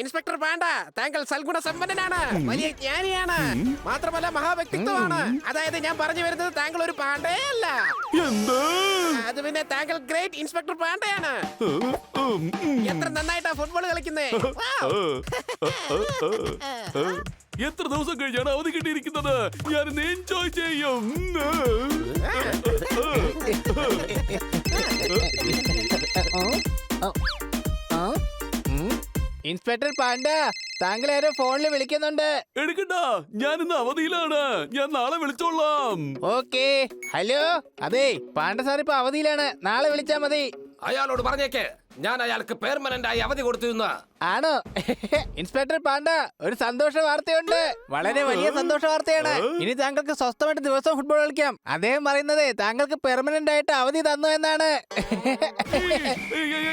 Inspector Panda, താങ്കൾ സൽഗുണ സമ്പന്നനാണ്, വലിയ ജ്ഞാനിയാണ്, മാത്രമല്ല മഹാവ്യക്തിത്വമാണ്. അതായത് ഞാൻ പറഞ്ഞു വരുന്നത് താങ്കൾ ഒരു പാണ്ടയല്ല. അത് പിന്നെ താങ്കൾ ഗ്രേറ്റ് ഇൻസ്പെക്ടർ പാണ്ടയാണ്. എത്ര നന്നായിട്ടാ ഫുട്ബോൾ കളിക്കുന്നേ. എത്ര ദിവസം കഴിഞ്ഞാണ് അവധി കിട്ടിയിരിക്കുന്നത്? ഞാൻ എൻജോയ് ചെയ്യും. ഇൻസ്പെക്ടർ പാണ്ട, താങ്കൾ ആരോ ഫോണിൽ വിളിക്കുന്നുണ്ട്. എടുക്കണ്ട, ഞാൻ ഇന്ന് അവധിയിലാണ്. ഞാൻ നാളെ വിളിച്ചോളാം. ഓക്കേ. ഹലോ, അതെ പാണ്ട സാർ ഇപ്പൊ അവധിയിലാണ്, നാളെ വിളിച്ചാ മതി. അയാളോട് പറഞ്ഞേക്ക് ഞാൻ അയാൾക്ക് പെർമനന്റ് ആയി അവധി കൊടുത്തിരുന്നു. ആണോ? ഇൻസ്പെക്ടർ പാണ്ട, ഒരു സന്തോഷ വാർത്തയുണ്ട്. വളരെ വലിയ സന്തോഷ വാർത്തയാണ്. ഇനി താങ്കൾക്ക് സ്വസ്ഥമായിട്ട് ദിവസവും ഫുട്ബോൾ കളിക്കാം. അദ്ദേഹം പറയുന്നത് താങ്കൾക്ക് പെർമനന്റ് ആയിട്ട് അവധി തന്നു എന്നാണ്.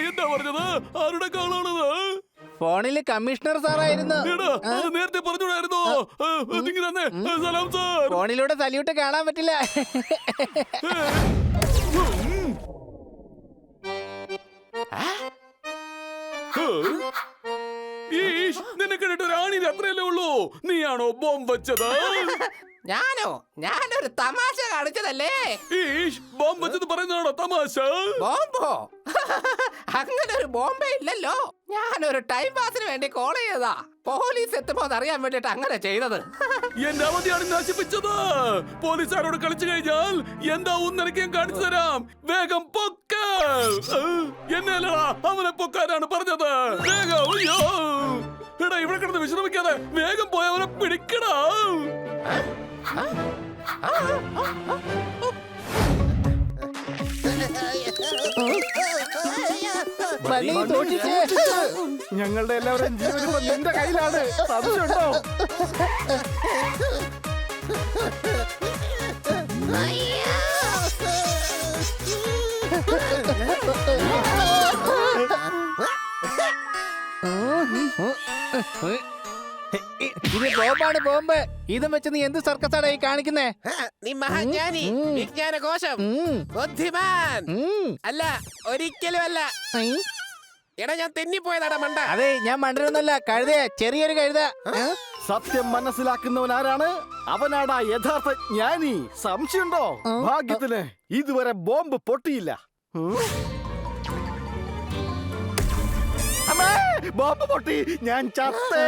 എന്താ പറഞ്ഞത്? ആരുടെ കാളാണത്? ഫോണില് കമ്മീഷണർ സാറായിരുന്നു. നേരത്തെ പറഞ്ഞോടായിരുന്നോ? സലാം സാർ. ഫോണിലൂടെ സല്യൂട്ട് കാണാൻ പറ്റില്ല. നിന്നെ കണ്ടിട്ട് റാണിന് അത്രയല്ലേ ഉള്ളൂ. നീയാണോ ബോംബ് വെച്ചത്? ഞാനൊരു തമാശ കാണിച്ചതല്ലേ. ബോംബ് വെച്ചത് പറയുന്നതാണോ തമാശ? ബോംബോ? അങ്ങനെ ഒരു ബോംബേ ഇല്ലല്ലോ. ഞാനൊരു ടൈം പാസിന് വേണ്ടി കോൾ ചെയ്തതാ. പോലീസ് എത്തുമ്പോ അറിയാൻ വേണ്ടിട്ട് അങ്ങനെ ചെയ്തത്. എന്റെ അവധിയാണ് നശിപ്പിച്ചത്. പോലീസുകാരോട് കളിച്ചു കഴിഞ്ഞാൽ എന്താവും നിനക്ക് ഞാൻ കാണിച്ചു തരാം. വേഗം പൊക്ക. എന്നല്ലടാ, അവനെ പൊക്കാനാണ് പറഞ്ഞത്. വേഗം. എടാ, ഇവിടെ കിടന്ന് വിശ്രമിക്കാതെ വേഗം പോയി അവനെ പിടിക്കടാ. ഞങ്ങളുടെ എല്ലാവരും ജീവൻ നിന്റെ കയ്യിലാണ്. സംശയമുണ്ടോ? ഇത് ബോംബാണ്, ബോംബ്. ഇതും വെച്ച് നീ എന്ത് സർക്കസാണ് ഈ കാണിക്കുന്നേ? നീ മഹാജ്ഞാനി, വിജ്ഞാനകോശം, ബുദ്ധിമാൻ. അല്ല, ഒരിക്കലും അല്ല. എടാ, ഞാൻ തെന്നിപ്പോയതാടാ മണ്ട. അതെ, ഞാൻ മണ്ടനൊന്നല്ല, കഴുത, ചെറിയൊരു കഴുത. സത്യം മനസ്സിലാക്കുന്നവൻ ആരാണ്? അവനാടാ യഥാർത്ഥ ജ്ഞാനി. സംശയമുണ്ടോ? ഭാഗ്യത്തിന് ഇതുവരെ ബോംബ് പൊട്ടിയില്ല. ബോംബ് പൊട്ടി, ഞാൻ ചത്തേ.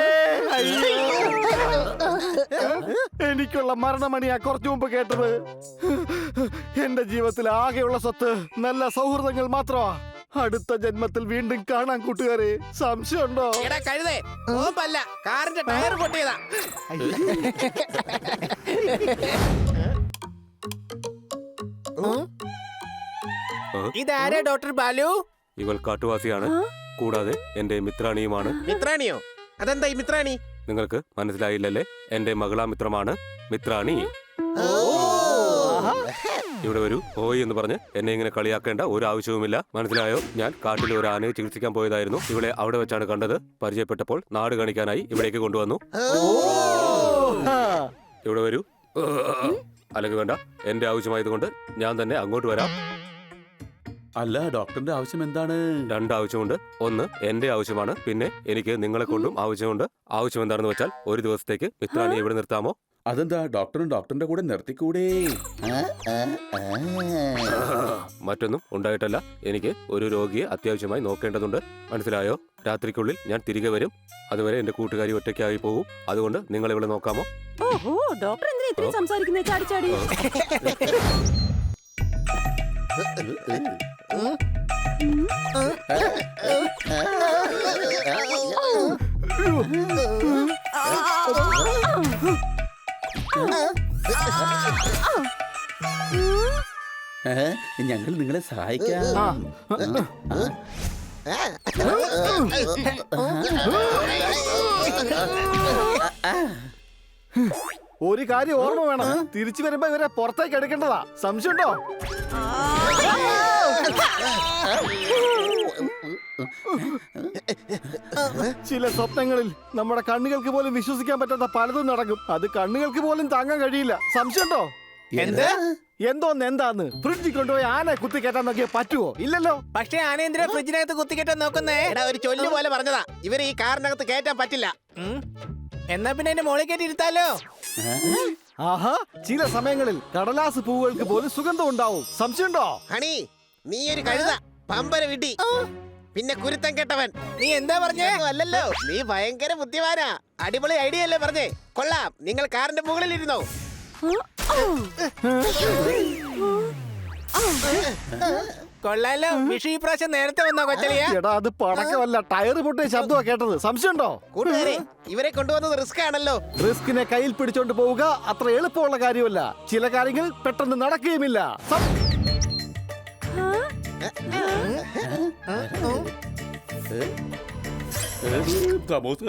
എനിക്കുള്ള മരണമണിയാ കുറച്ചു മുമ്പ് കേട്ടത്. എന്റെ ജീവിതത്തിൽ ആകെയുള്ള സ്വത്ത് നല്ല സൗഹൃദങ്ങൾ മാത്രമാ. അടുത്ത ജന്മത്തിൽ വീണ്ടും കാണാൻ കൂട്ടുകാരെ. സംശയമുണ്ടോ? എടാ കഴുതേ, ബോംബല്ല, കാറിന്റെ ടയർ പൊട്ടിയതാ. ഇതാരാ ഡോക്ടർ ബാലു? ഇവൾ കാട്ടുവാസിയാണ്, കൂടാതെ എന്റെ മിത്രാണിയുമാണ്. മിത്രാണിയോ? അതെന്താ ഈ മിത്രാണി? നിങ്ങൾക്ക് മനസ്സിലായില്ലല്ലേ? എന്റെ മകളാ മിത്രമാണ് മിത്രാണി. ഇവിടെ വരൂ. ഓയ് എന്ന് പറഞ്ഞ് എന്നെ ഇങ്ങനെ കളിയാക്കേണ്ട ഒരു ആവശ്യവുമില്ല. മനസ്സിലായോ? ഞാൻ കാട്ടിൽ ഒരു ആനയെ ചികിത്സിക്കാൻ പോയതായിരുന്നു. ഇവളെ അവിടെ വെച്ചാണ് കണ്ടത്. പരിചയപ്പെട്ടപ്പോൾ നാട് കാണിക്കാനായി ഇവിടേക്ക് കൊണ്ടുവന്നു. ഇവിടെ വരൂ. അല്ലെങ്കിൽ വേണ്ട, എന്റെ ആവശ്യമായതുകൊണ്ട് ഞാൻ തന്നെ അങ്ങോട്ട് വരാം. അല്ല, ഡോക്ടറിന്റെ ആവശ്യം എന്താണ്? രണ്ടാവശ്യമുണ്ട്. ഒന്ന് എന്റെ ആവശ്യമാണ്, പിന്നെ എനിക്ക് നിങ്ങളെ കൊണ്ടും ആവശ്യമുണ്ട്. ആവശ്യം എന്താണെന്ന് വെച്ചാൽ, ഒരു ദിവസത്തേക്ക് മിത്രാണിയെ ഇവിടെ നിർത്താമോ? അതെന്താ, ഡോക്ടറിന്റെ കൂടെ നിർത്തിക്കൂടെ? മറ്റൊന്നും ഉണ്ടായിട്ടല്ല. എനിക്ക് ഒരു രോഗിയെ അത്യാവശ്യമായി നോക്കേണ്ടതുണ്ട്. മനസ്സിലായോ? രാത്രിക്കുള്ളിൽ ഞാൻ തിരികെ വരും. അതുവരെ എന്റെ കൂട്ടുകാരി ഒറ്റയ്ക്കായി പോകും. അതുകൊണ്ട് നിങ്ങൾ ഇവിടെ നോക്കാമോ? ഓഹോ, ഡോക്ടർ എന്തിനാ ഇത്രയും സംസാരിക്കുന്നേ ചാടി ചാടി? ഞങ്ങൾ നിങ്ങളെ സഹായിക്കാം. ഒരു കാര്യം ഓർമ്മ വേണം, തിരിച്ചു വരുമ്പോ ഇവരെ പുറത്തേക്ക് എടുക്കേണ്ടതാ. സംശയമുണ്ടോ? ചില സ്വപ്നങ്ങളിൽ നമ്മുടെ കണ്ണുകൾക്ക് പോലും വിശ്വസിക്കാൻ പറ്റാത്ത പലതും നടക്കും. അത് കണ്ണുകൾക്ക് പോലും താങ്ങാൻ കഴിയില്ല. സംശയമുണ്ടോ? എന്ത്? എന്താന്ന് ഫ്രിഡ്ജിൽ കൊണ്ടുപോയി ആന കുത്തി കയറ്റാൻ നോക്കിയാൽ പറ്റുമോ? ഇല്ലല്ലോ. പക്ഷേ ആനേന്ദ്ര ഫ്രിഡ്ജിനകത്ത് കുത്തിക്കെട്ടാൻ നോക്കുന്നേ. എടാ, ഒരു ചൊല്ലു പോലെ പറഞ്ഞതാ, ഇവര് ഈ കാറിനകത്ത് കയറ്റാൻ പറ്റില്ല. എന്നാ പിന്നെ എന്റെ മോളിൽ കയറ്റി ഇരുത്താലോ? ആഹാ, ചില സമയങ്ങളിൽ കടലാസ് പൂവുകൾക്ക് പോലും സുഗന്ധം ഉണ്ടാവും. സംശയമുണ്ടോ? ഹണി, നീ ഒരു കഴുത, പമ്പര വിട്ടി, പിന്നെ കുരുത്തം കെട്ടവൻ. നീ എന്താ പറഞ്ഞേ? ഒന്നും അല്ലല്ലോ, നീ ഭയങ്കര ബുദ്ധിമാനാ. അടിപൊളി ഐഡിയ അല്ലേ പറഞ്ഞേ? കൊള്ളാം. നിങ്ങൾ കാറിന്റെ മുകളിൽ ഇരുന്നോ. കൊള്ളാലോ. വിഷു ഈ പ്രാവശ്യം നേരത്തെ വന്നോ കൊച്ചലിയ? എടാ, അത് പടക്കമല്ല, ടയർ പൊട്ടിയ ശബ്ദമാ കേട്ടത്. സംശയമുണ്ടോ? കൂട്ടുകാരെ, ഇവരെ കൊണ്ടുവന്നത് റിസ്ക് ആണല്ലോ. റിസ്കിനെ കയ്യിൽ പിടിച്ചോണ്ട് പോവുക അത്ര എളുപ്പമുള്ള കാര്യമല്ല. ചില കാര്യങ്ങൾ പെട്ടെന്ന് നടക്കുകയുമില്ല. സമോസ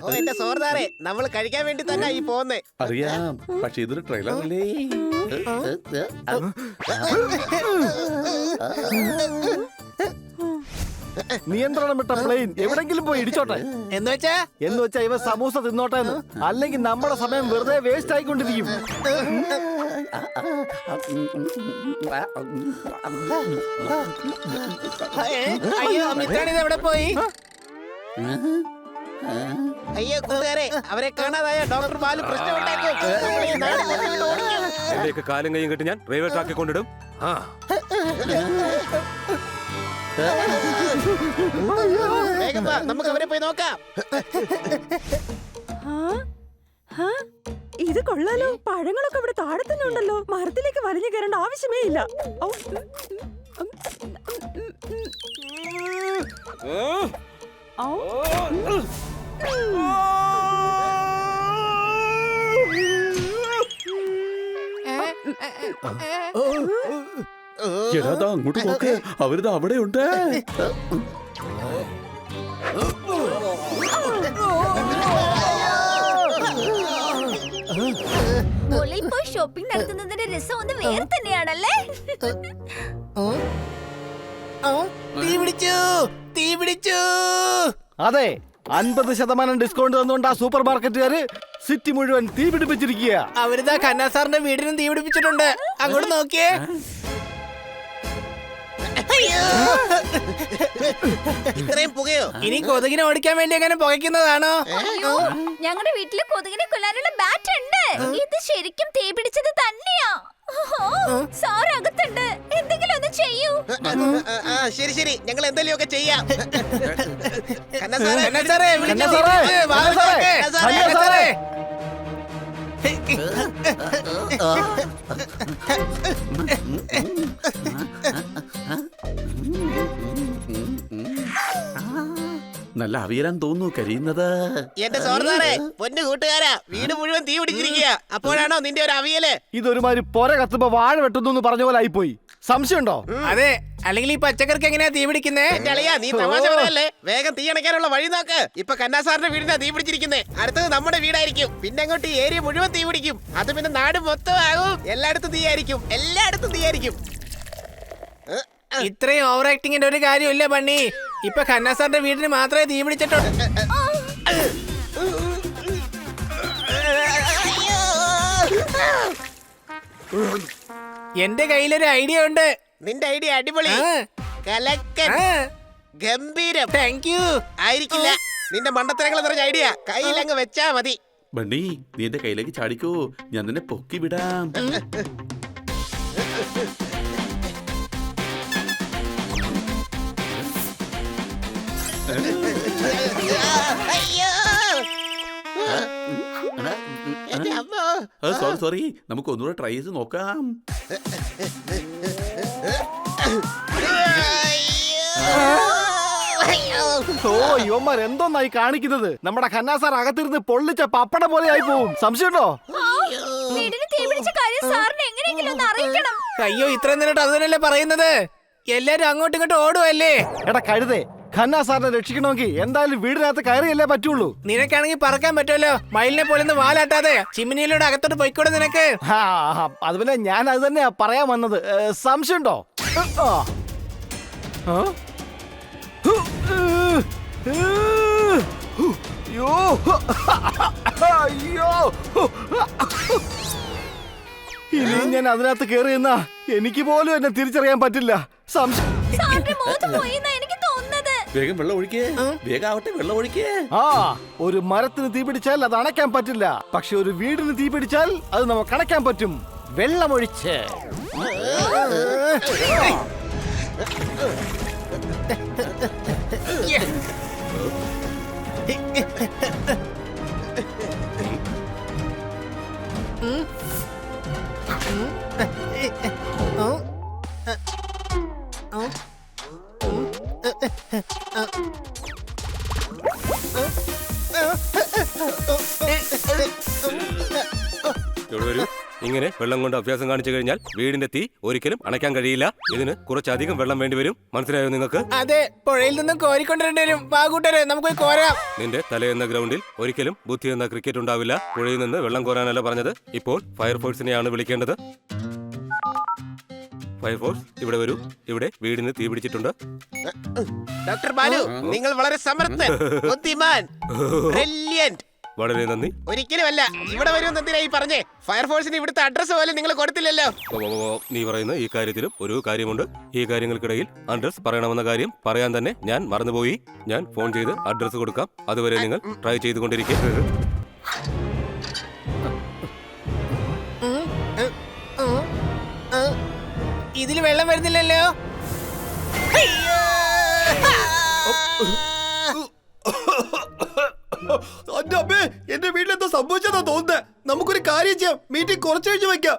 ഓ എന്റെ സോർദാറെ, നമ്മൾ കഴിക്കാൻ വേണ്ടി തന്നെ ഈ പോന്നേ. അറിയാം, പക്ഷെ ഇതൊരു ട്രെയിലർ അല്ലേ? നിയന്ത്രണം വിട്ട പ്ലെയിൻ എവിടെങ്കിലും പോയി ഇടിച്ചോട്ടെ. എന്ന് വെച്ചാ ഇവ സമൂസ തിന്നോട്ടെ, അല്ലെങ്കിൽ നമ്മുടെ സമയം വെറുതെ വേസ്റ്റ് ആയിക്കൊണ്ടിരിക്കും. അയ്യോ, മിത്രാണിത് എവിടെ പോയി? അയ്യോ കൂട്ടുകാരെ, അവരെ കാണാതായ ഡോക്ടർ ബാലു പ്രശ്നമുണ്ടാക്കും. നമ്മൾ ഈ നാട് മൊത്തം ഓടിക്കും. എന്റെയൊക്കെ കാലും കൈയും കെട്ടി ഞാൻ റെയിൽവേ ട്രാക്കിൽ കൊണ്ടിടും. ആ വേഗം വാ, നമുക്ക് അവരെ പോയി നോക്കാം. ഇത് കൊള്ളാലോ. പഴങ്ങളൊക്കെ ഇവിടെ താഴെ തന്നെ ഉണ്ടല്ലോ. മരത്തിലേക്ക് വലിഞ്ഞു കയറേണ്ട ആവശ്യമേ ഇല്ല. ഔ. ഔ. എടാ, ദാ അങ്ങോട്ട് നോക്ക്, അവരിത് അവിടെയുണ്ട്. മോളിൽ പോയി ഷോപ്പിംഗ് നടത്തുന്നതിന്റെ രസം ഒന്ന് വേറെ തന്നെയാണല്ലേ? തീ പിടിച്ചു. അതെ, 50% ഡിസ്കൗണ്ട് തന്നുകൊണ്ട് ആ സൂപ്പർ മാർക്കറ്റുകാര് സിറ്റി മുഴുവൻ തീ പിടിപ്പിച്ചിരിക്കുക. അവരിതാ ഖന്ന സാറിന്റെ വീടിനും തീ പിടിപ്പിച്ചിട്ടുണ്ട്. അങ്ങോട്ട് നോക്കിയേ. ഇത്രയും പുകയോ? ഇനി കൊതുകിനെ ഓടിക്കാൻ വേണ്ടി എങ്ങനെ പുകയ്ക്കുന്നതാണോ? ഞങ്ങളുടെ വീട്ടില് കൊതുകിനെ കൊല്ലാനുള്ള ബാറ്റ് ഉണ്ട്. ഇത് ശരിക്കും തീ പിടിച്ചത് തന്നെയാ. സാർ അകത്തുണ്ട്, എന്തെങ്കിലും ഒന്ന് ചെയ്യൂ. ശരി ശരി, ഞങ്ങൾ എന്തെങ്കിലും ഒക്കെ ചെയ്യാം. ഖന്ന സാറേ, വിളിച്ച് തീ പിടിച്ച് വാതിൽ തുറക്ക്. ഖന്ന സാറേ. നല്ല അവിയലാൻ തോന്നുന്നു കരിയുന്നത്. എന്റെ സോർദാറെ, പൊന്നു കൂട്ടുകാരാ, വീട് മുഴുവൻ തീ പിടിച്ചിരിക്കുക. അപ്പോഴാണോ നിന്റെ ഒരു അവിയല്? ഇതൊരുമാതിരി പൊര കത്തുമ്പോ വാഴ വെട്ടുന്നു പറഞ്ഞ പോലെ ആയിപ്പോയി. സംശയമുണ്ടോ? അതെ, അല്ലെങ്കിൽ ഈ പച്ചക്കറിക്ക് എങ്ങനെയാ തീ പിടിക്കുന്നേ? എന്റെ അളിയാ, നീ തമാശ പറയല്ലേ. വേഗം തീ അണയ്ക്കാനുള്ള വഴി നോക്ക്. ഇപ്പൊ കന്നാസാറിന്റെ വീടിനാ തീ പിടിച്ചിരിക്കുന്നേ. അടുത്തത് നമ്മുടെ വീടായിരിക്കും. പിന്നെ അങ്ങോട്ട് ഈ ഏരിയ മുഴുവൻ തീ പിടിക്കും. അത് പിന്നെ നാട് മൊത്തം ആകും. എല്ലായിടത്തും തീയായിരിക്കും. എല്ലായിടത്തും തീയായിരിക്കും. ഇത്രയും ഓവർ ആക്ടിങ്ങിന്റെ ഒരു കാര്യമില്ല ബണ്ണി. ഇപ്പൊ ഖന്ന സാറിന്റെ വീടിന് മാത്രമേ തീ പിടിച്ചിട്ടുള്ളൂ. എന്റെ കയ്യിലൊരു ഐഡിയ ഉണ്ട്. നിന്റെ ഐഡിയ അടിപൊളി, കലക്കൻ, ഗംഭീരം. Thank you. ആയിരിക്കില്ല, നിന്റെ മണ്ടത്തരങ്ങൾ നിറഞ്ഞ ഐഡിയ കയ്യിലങ്ങ് വെച്ചാ മതി. ബണ്ണി, നീ എന്റെ കയ്യിലേക്ക് ചാടിക്കോ, ഞാൻ നിന്നെ പൊക്കി വിടാം. അയ്യോ, എന്റെ അമ്മ. സോറി, നമുക്ക് ഒന്നുകൂടെ ട്രൈ ചെയ്ത് നോക്കാം. ഓ, യുവന്മാർ എന്തോന്നായി കാണിക്കുന്നത്? നമ്മുടെ ഖന്ന സാർ അകത്തിരുന്ന് പൊള്ളിച്ച പപ്പട പോലെ ആയി പോവും. സംശയമുണ്ടോ? വീടിന് തീ പിടിച്ച കാര്യം സാറിന് എങ്ങനെയെങ്കിലും ഒന്ന് അറിയിക്കണം. അയ്യോ, ഇത്ര നേരിട്ട് അത് തന്നെയല്ലേ പറയുന്നത്. എല്ലാരും അങ്ങോട്ടും ഇങ്ങോട്ടും ഓടുവല്ലേ. എടാ കഴുതേ, ഖന്ന സാറിനെ രക്ഷിക്കണമെങ്കിൽ എന്തായാലും വീടിനകത്ത് കയറിയല്ലേ പറ്റുള്ളൂ. നിനക്കാണെങ്കിൽ പറക്കാൻ പറ്റുമല്ലോ. മയിലിനെ പോലെ വാലാട്ടാതെ ചിമ്മിനിയിലൂടെ അകത്തോട്ട് പോയിക്കൂടെ നിനക്ക്? അത് പിന്നെ ഞാൻ അത് തന്നെയാ പറയാൻ വന്നത്. സംശയമുണ്ടോ? അയ്യോ അയ്യോ ഇനി ഞാൻ അതിനകത്ത് കയറിയെന്നാ എനിക്ക് പോലും എന്നെ തിരിച്ചറിയാൻ പറ്റില്ല. സംശയം സാറിന്റെ മോത്ത് പോയിന്നാ എനിക്ക് തോന്നുന്നത്. വേഗം വെള്ളം ഒഴിക്കേ, വേഗം ആവട്ടെ, വെള്ളം ഒഴിക്കേ. ആ ഒരു മരത്തിന് തീ പിടിച്ചാൽ അത് അണയ്ക്കാൻ പറ്റില്ല, പക്ഷെ ഒരു വീടിന് തീ പിടിച്ചാൽ അത് നമുക്ക് അണയ്ക്കാൻ പറ്റും. വെള്ളമൊഴിച്ച് ഇവിടെ വരൂ. ഇങ്ങനെ വെള്ളം കൊണ്ട് അഭ്യാസം കാണിച്ചു കഴിഞ്ഞാൽ വീടിന്റെ തീ ഒരിക്കലും അണയ്ക്കാൻ കഴിയില്ല. ഇതിന് കുറച്ചധികം വെള്ളം വേണ്ടി വരും. മനസ്സിലായോ നിങ്ങൾക്ക്? അതെ, പുഴയിൽ നിന്നും കോരിക്കൊണ്ടിരേണ്ടി വരും. വാ കൂട്ടരെ, നമുക്ക് പോയി കോരാം. നിന്റെ തലയെന്ന ഗ്രൗണ്ടിൽ ഒരിക്കലും ബുദ്ധി എന്ന ക്രിക്കറ്റ് ഉണ്ടാവില്ല. പുഴയിൽ നിന്ന് വെള്ളം കോരാനല്ല പറഞ്ഞത്. ഇപ്പോൾ ഫയർഫോഴ്സിനെയാണ് വിളിക്കേണ്ടത്. ഫയർഫോഴ്സ്, ഇവിടെ വരൂ. ഇവിടെ വീടിന് തീ പിടിച്ചിട്ടുണ്ട്. ഡോക്ടർ ബാലു, നിങ്ങൾ വളരെ സമർത്ഥൻ, ബുദ്ധിമാൻ, ബ്രില്യന്റ്. വളരെ നന്ദി. ഒരിക്കലുമല്ല. ഇവിടെ വരുമെന്ന് എന്തിനായി പറഞ്ഞേ? ഫയർഫോഴ്സിന് ഇവിടുത്തെ അഡ്രസ് പോലും നിങ്ങൾ കൊടുത്തില്ലല്ലോ. നീ പറയുന്ന ഈ കാര്യത്തിലും ഒരു കാര്യമുണ്ട്. ഈ കാര്യങ്ങൾക്കിടയിൽ അഡ്രസ് പറയണമെന്ന കാര്യം പറയാൻ തന്നെ ഞാൻ മറന്നുപോയി. ഞാൻ ഫോൺ ചെയ്ത് അഡ്രസ് കൊടുക്കാം. അതുവരെ നിങ്ങൾ ട്രൈ ചെയ്തുകൊണ്ടിരിക്കുക. ഇതിൽ വെള്ളം വരുന്നില്ലല്ലോ. എന്റെ അമ്മേ, എന്റെ വീട്ടിലെന്തോ സംഭവിച്ചതാ തോന്നുന്നത്. നമുക്കൊരു കാര്യം ചെയ്യാം, മീറ്റിംഗ് കുറച്ച് കഴിഞ്ഞ് വെക്കാം.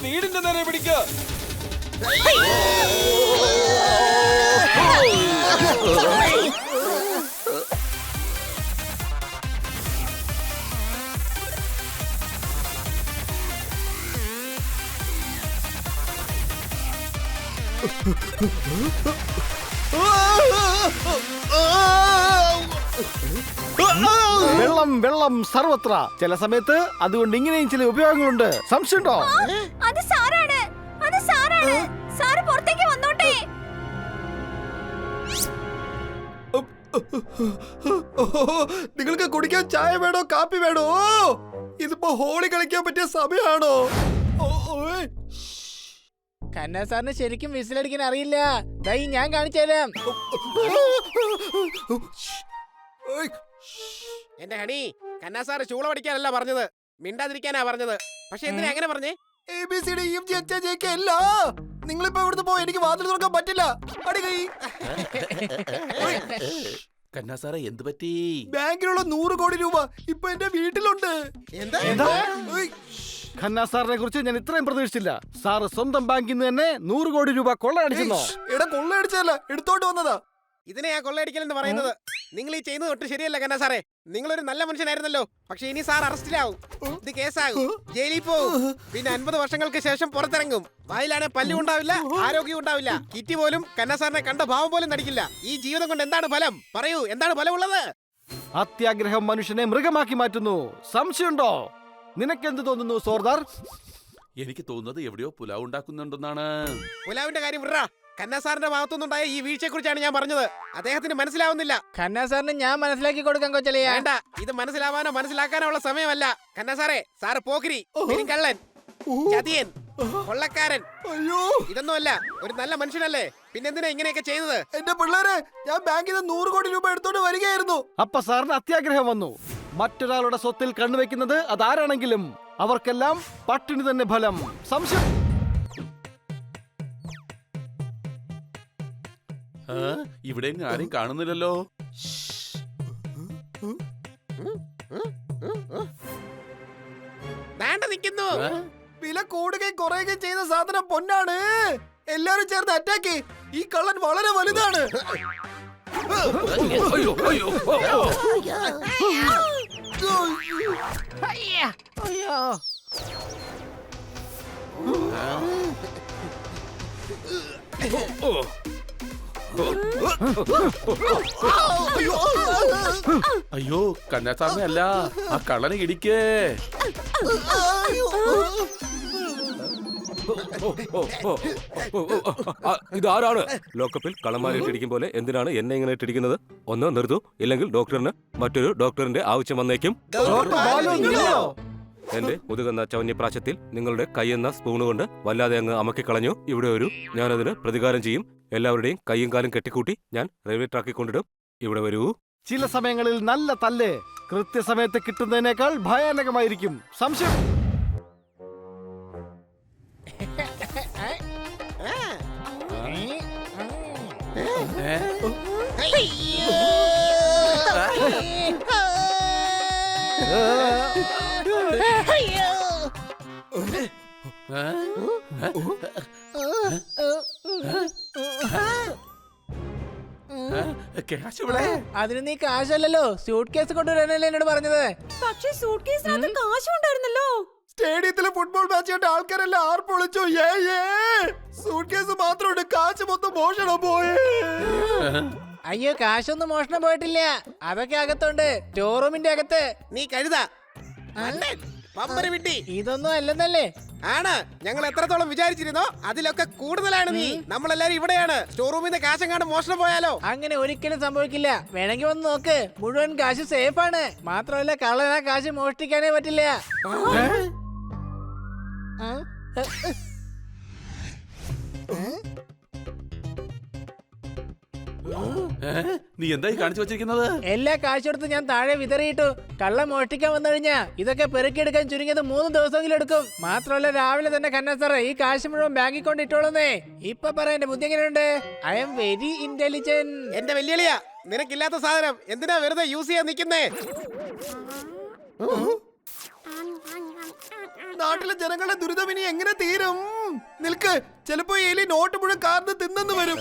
വീടിന്റെ നേരെ പിടിക്ക. വെള്ളം വെള്ളം സർവത്ര. ചില സമയത്ത് അതുകൊണ്ട് ഇങ്ങനെയും ചില ഉപയോഗങ്ങളുണ്ട്. സംശയമുണ്ടോ? അത് സാറാണ്, അത് സാറാണ്. സാറ് പുറത്തേക്ക് വന്നോട്ടെ. നിങ്ങൾക്ക് കുടിക്കാൻ ചായ വേണോ, കാപ്പി വേണോ? ഇതിപ്പോ ഹോളി കളിക്കാൻ പറ്റിയ സമയമാണോ? കന്നാ സാറിന് ശരിക്കും വിസിലടിക്കാൻ അറിയില്ല. ദൈ ഞാൻ കാണിച്ചു തരാം. എന്റെ ഹണി, കന്നാ സാറ് ചൂള പഠിക്കാനല്ല പറഞ്ഞത്, മിണ്ടാതിരിക്കാനാ പറഞ്ഞത്. പക്ഷെ എന്തിനാ അങ്ങനെ പറഞ്ഞേ? നിങ്ങളിപ്പോ ഇവിടുന്ന് പോ, എനിക്ക് വാതിൽ തുറക്കാൻ പറ്റില്ല. കന്നാ സാറേ, എന്ത് പറ്റി? ബാങ്കിലുള്ള 100 കോടി രൂപ ഇപ്പൊ എന്റെ വീട്ടിലുണ്ട്. എന്താ? ഖന്നാ സാറിനെ കുറിച്ച് ഞാൻ ഇത്രയും പ്രതീക്ഷിച്ചില്ല. സാറ് സ്വന്തം ബാങ്കിൽ നിന്ന് തന്നെ 100 കോടി രൂപ കൊള്ളയടിച്ചെന്നോ? എടാ, കൊള്ളയടിച്ചതല്ല, എടുത്തോണ്ട് വന്നതാ. ഇതിനെയാ കൊള്ളയടിക്കൽ എന്ന് പറയുന്നത്. നിങ്ങൾ ഈ ചെയ്യുന്നത് ഒട്ടും ശരിയല്ല കന്നാ സാറേ. നിങ്ങളൊരു നല്ല മനുഷ്യനായിരുന്നല്ലോ. പക്ഷെ ഇനി സാർ അറസ്റ്റിലാവും, ഇത് കേസാകും, ജയിലിൽ പോവും. പിന്നെ 50 വർഷങ്ങൾക്ക് ശേഷം പുറത്തിറങ്ങും. വായിലാണ് പല്ലും ഉണ്ടാവില്ല, ആരോഗ്യം ഉണ്ടാവില്ല. കിറ്റി പോലും കന്നാ സാറിനെ കണ്ട ഭാവം പോലും നടിക്കില്ല. ഈ ജീവിതം കൊണ്ട് എന്താണ് ഫലം? പറയൂ, എന്താണ് ഫലമുള്ളത്? അത്യാഗ്രഹം മനുഷ്യനെ മൃഗമാക്കി മാറ്റുന്നു. സംശയമുണ്ടോ? നിനക്കെന്ത് തോന്നുന്നു സോർദാർ? എനിക്ക് തോന്നുന്നത് എവിടെയോ പുലാവ് ഉണ്ടാക്കുന്നുണ്ടെന്നാണ്. പുലാവിന്റെ കാര്യം വിടാ. കന്നാ സാറിന്റെ ഭാഗത്തുനിന്നുണ്ടായ ഈ വീഴ്ചയെ കുറിച്ചാണ് ഞാൻ പറഞ്ഞത്. അദ്ദേഹത്തിന് മനസ്സിലാവുന്നില്ല. കന്നാ സാറിന് ഞാൻ മനസ്സിലാക്കി കൊടുക്കാൻ കൊച്ചളിയാ. വേണ്ട, ഇത് മനസ്സിലാവാനോ മനസ്സിലാക്കാനോ ഉള്ള സമയമല്ല. കന്നാ സാറേ, സാറ് പോക്കിരി, കള്ളൻ, ചതിയൻ, കൊള്ളക്കാരൻ, ഇതൊന്നുമല്ല. ഒരു നല്ല മനുഷ്യനല്ലേ, പിന്നെന്തിനാ ഇങ്ങനെയൊക്കെ ചെയ്തത്? എന്റെ പിള്ളേരെ, ഞാൻ ബാങ്കിൽ നിന്ന് 100 കോടി രൂപ എടുത്തോണ്ട് വരികയായിരുന്നു. അപ്പൊ സാറിന് അത്യാഗ്രഹം വന്നു. മറ്റൊരാളുടെ സ്വത്തിൽ കണ്ണുവെക്കുന്നത് അതാരാണെങ്കിലും അവർക്കെല്ലാം പട്ടിണി തന്നെ ഫലം. സംശയം? ഇവിടെ ആരെയും കാണുന്നില്ലല്ലോ. വേണ്ട നിൽക്കുന്നു. വില കൂടുകയും കുറയുകയും ചെയ്ത സാധനം പൊന്നാണ്. എല്ലാരും ചേർന്ന് അറ്റാക്ക്. ഈ കള്ളൻ വളരെ വലുതാണ്. അയ്യോ, കന്നാ സാറിനെ അല്ല, ആ കള്ളനെ ഇടിക്കേ. ഇതാരാണ്? ലോക്കപ്പിൽ കള്ളന്മാരെ ഇട്ടിരിക്കും പോലെ എന്തിനാണ് എന്നെ ഇങ്ങനെ ഇട്ടിരിക്കുന്നത്? ഒന്ന് നിർത്തൂ, ഇല്ലെങ്കിൽ ഡോക്ടറിന് മറ്റൊരു ഡോക്ടറിന്റെ ആവശ്യം വന്നേക്കും. എന്റെ മുതുകെന്ന ചവഞ്ഞപ്രാശത്തിൽ നിങ്ങളുടെ കൈയെന്ന സ്പൂണ് കൊണ്ട് വല്ലാതെ അങ്ങ് അമക്കിക്കളഞ്ഞു. ഇവിടെ ഒരു ഞാനതിന് പ്രതികാരം ചെയ്യും. എല്ലാവരുടെയും കൈയും കാലും കെട്ടിക്കൂട്ടി ഞാൻ റെയിൽവേ ട്രാക്കിൽ കൊണ്ടിടും. ഇവിടെ വരൂ. ചില സമയങ്ങളിൽ നല്ല തല്ല് കൃത്യസമയത്ത് കിട്ടുന്നതിനേക്കാൾ ഭയാനകമായിരിക്കും. സംശയം ക്യാഷ് ഇവിടെ. അതിന് നീ കാശല്ലല്ലോ, സ്യൂട്ട് കേസ് കൊണ്ടുവരാനല്ലേ എന്നോട് പറഞ്ഞത്. പക്ഷേ സൂട്ട് കേസിനകത്ത് കാശുണ്ടായിരുന്നല്ലോ. സ്റ്റേഡിയത്തിലെ ഫുട്ബോൾ മാച്ച് കണ്ട ആൾക്കാരെല്ലാം ആർപ്പൊളിച്ചു. സൂട്ട് കേസ് മാത്രമുണ്ട്, കാശ് മൊത്തം മോഷണം പോയേ. അയ്യോ, കാശൊന്നും മോഷണം പോയിട്ടില്ല. അതൊക്കെ അകത്തുണ്ട്, സ്റ്റോറൂമിന്റെ അകത്ത്. നീ കഴുതാ പമ്പര വിട്ടി. ഇതൊന്നും അല്ലെന്നല്ലേ? ആണ്, ഞങ്ങൾ എത്രത്തോളം വിചാരിച്ചിരുന്നോ അതിലൊക്കെ കൂടുതലാണ് നീ. നമ്മളെല്ലാരും ഇവിടെയാണ്. സ്റ്റോർ റൂമിൽ നിന്ന് കാശെങ്ങാണ്ട് മോഷണം പോയാലോ? അങ്ങനെ ഒരിക്കലും സംഭവിക്കില്ല. വേണമെങ്കിൽ വന്ന് നോക്ക്, മുഴുവൻ കാശ് സേഫ് ആണ്. മാത്രമല്ല കള്ളനാ കാശ് മോഷ്ടിക്കാനേ പറ്റില്ല. നീ എന്തായി കാണിച്ചു വെച്ചിരിക്കുന്നത്? എല്ലാ കാശെടുത്ത് ഞാൻ താഴെ വിതറിയിട്ടു. കള്ളം മോഷ്ടിക്കാൻ വന്നു കഴിഞ്ഞാ ഇതൊക്കെ പെറുക്കിയെടുക്കാൻ ചുരുങ്ങിയത് 3 ദിവസമെങ്കിലും എടുക്കും. മാത്രമല്ല രാവിലെ തന്നെ കന്ന സാറേ ഈ കാശ് മുഴുവൻ ബാങ്കിൽ കൊണ്ട് ഇട്ടോളൂന്നേ. ഇപ്പൊ പറ എന്റെ ബുദ്ധി എങ്ങനെയുണ്ട്? I am very intelligent. എന്റെ വെല്ലുവിളിയാ, നിനക്കില്ലാത്ത സാധനം എന്തിനാ വെറുതെ യൂസ് ചെയ്യാൻ നിൽക്കുന്നേ? നാട്ടിലെ ജനങ്ങളുടെ ദുരിതം ഇനി എങ്ങനെ തീരും? നിൽക്ക്, ചിലപ്പോ എലി നോട്ട് മുഴുവൻ കാർന്ന് തിന്നെന്ന് വരും.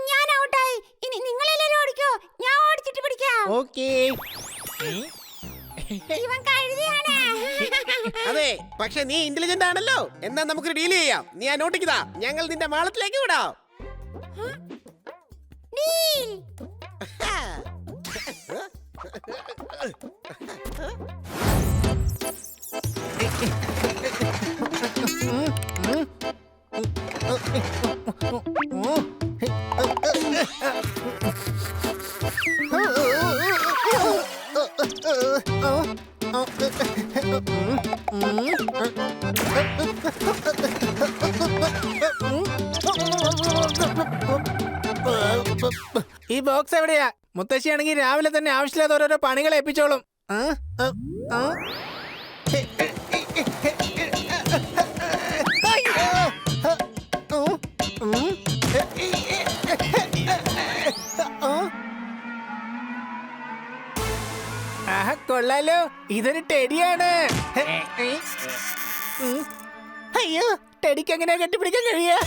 ഞാൻ ഔട്ടായി. ഇനി നിങ്ങളെല്ലാരും ഓടിക്കോ, ഞാൻ ഓടിച്ചിട്ട് പിടിക്കാം. ഓക്കേ. ഇവൻ കഴുതിയാണ്. അതെ, പക്ഷെ നീ ഇന്റലിജന്റ് ആണല്ലോ. എന്നാ നമുക്ക് ഡീൽ ചെയ്യാം. നീ ആ നോട്ടിക്കതാ, ഞങ്ങൾ നിന്റെ മാളത്തിലേക്ക് വിടാം. ഡീൽ. ഈ ബോക്സ് എവിടെയാ? മുത്തശ്ശിയാണെങ്കിൽ രാവിലെ തന്നെ ആവശ്യമില്ലാത്ത ഓരോരോ പണികൾ ഏൽപ്പിച്ചോളും. ആഹാ, കൊള്ളാലോ, ഇതൊരു ടെഡിയാണ്. അയ്യോ, ടെഡിക്ക് എങ്ങനെയാ കെട്ടിപ്പിടിക്കാൻ കഴിയാ?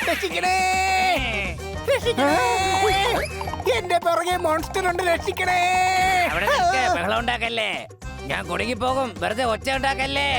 രക്ഷിക്കണേ, എന്റെ പുറകെ മോൺസ്റ്റർ ഉണ്ട്, രക്ഷിക്കണേ. ബഹളം ഉണ്ടാക്കല്ലേ, ഞാൻ കുടുങ്ങി പോകും. വെറുതെ ഒച്ച ഉണ്ടാക്കല്ലേ.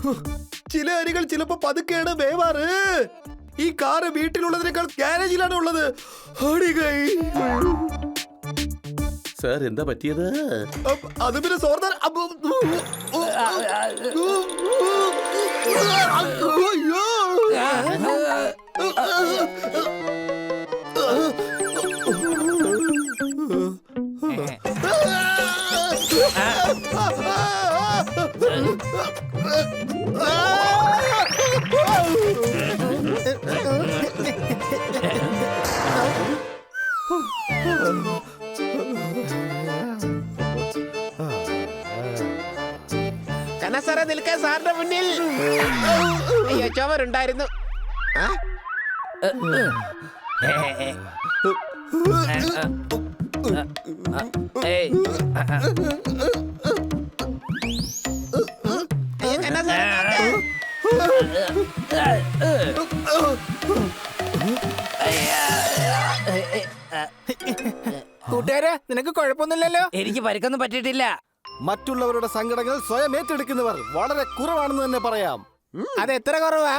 Huh. ചിലപ്പോ പതുക്കെയാണ് വേവാറ്. ഈ കാറ് വീട്ടിലുള്ളതിനേക്കാൾ ഗ്യാരേജിലാണ് ഉള്ളത്. സാർ എന്താ പറ്റിയത്? അത് പിന്നെ സോർദാർ കനസാറെ നിൽക്കാൻ സാറിന്റെ മുന്നിൽ. അയ്യോ ചുമരുണ്ടായിരുന്നു. അയ്യോ കനസാറെ നോക്ക്. കൂട്ടുകാരെ നിനക്ക് കുഴപ്പമൊന്നുമില്ലല്ലോ? എനിക്ക് പരിക്കൊന്നും പറ്റിയിട്ടില്ല. മറ്റുള്ളവരുടെ സങ്കടങ്ങൾ സ്വയം ഏറ്റെടുക്കുന്നവർ വളരെ കുറവാണെന്ന് തന്നെ പറയാം. അത് എത്ര കുറവാ?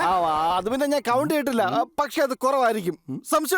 അത് പിന്നെ ഞാൻ കൗണ്ട് ചെയ്തിട്ടില്ല, പക്ഷെ അത് കുറവായിരിക്കും. സംശയം